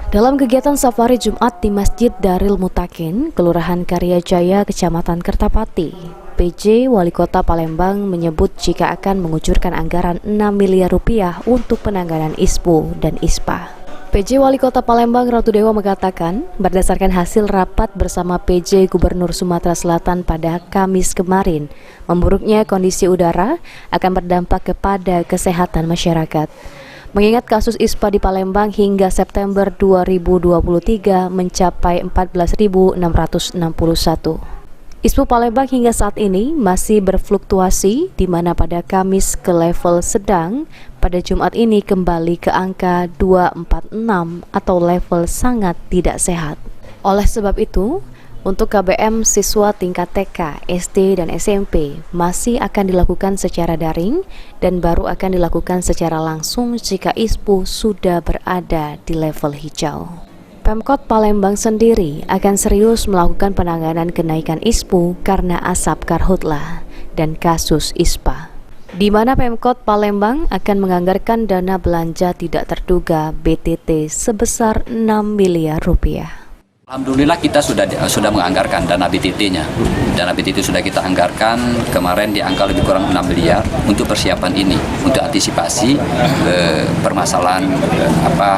Dalam kegiatan safari Jumat di Masjid Daril Mutakin, Kelurahan Karya Jaya, Kecamatan Kertapati, PJ Wali Kota Palembang menyebut jika akan mengucurkan anggaran 6 miliar rupiah untuk penanganan ISPU dan ISPA. PJ Wali Kota Palembang Ratu Dewa mengatakan, berdasarkan hasil rapat bersama PJ Gubernur Sumatera Selatan pada Kamis kemarin, memburuknya kondisi udara akan berdampak kepada kesehatan masyarakat. Mengingat kasus ISPA di Palembang hingga September 2023 mencapai 14.661. ISPU Palembang hingga saat ini masih berfluktuasi, di mana pada Kamis ke level sedang, pada Jumat ini kembali ke angka 246 atau level sangat tidak sehat. Oleh sebab itu, untuk KBM siswa tingkat TK, SD, dan SMP masih akan dilakukan secara daring dan baru akan dilakukan secara langsung jika ISPU sudah berada di level hijau. Pemkot Palembang sendiri akan serius melakukan penanganan kenaikan ISPU karena asap karhutlah dan kasus ISPA, di mana Pemkot Palembang akan menganggarkan dana belanja tidak terduga BTT sebesar 6 miliar rupiah. Alhamdulillah kita sudah menganggarkan dana BTT-nya. Dana BTT sudah kita anggarkan kemarin di angka lebih kurang 6 miliar untuk persiapan ini, untuk antisipasi permasalahan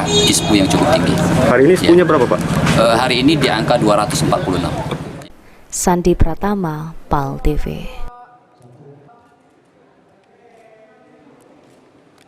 ISPU yang cukup tinggi. Hari ini ISPU-nya berapa, Pak? Hari ini di angka 246. Sandi Pratama, PAL TV.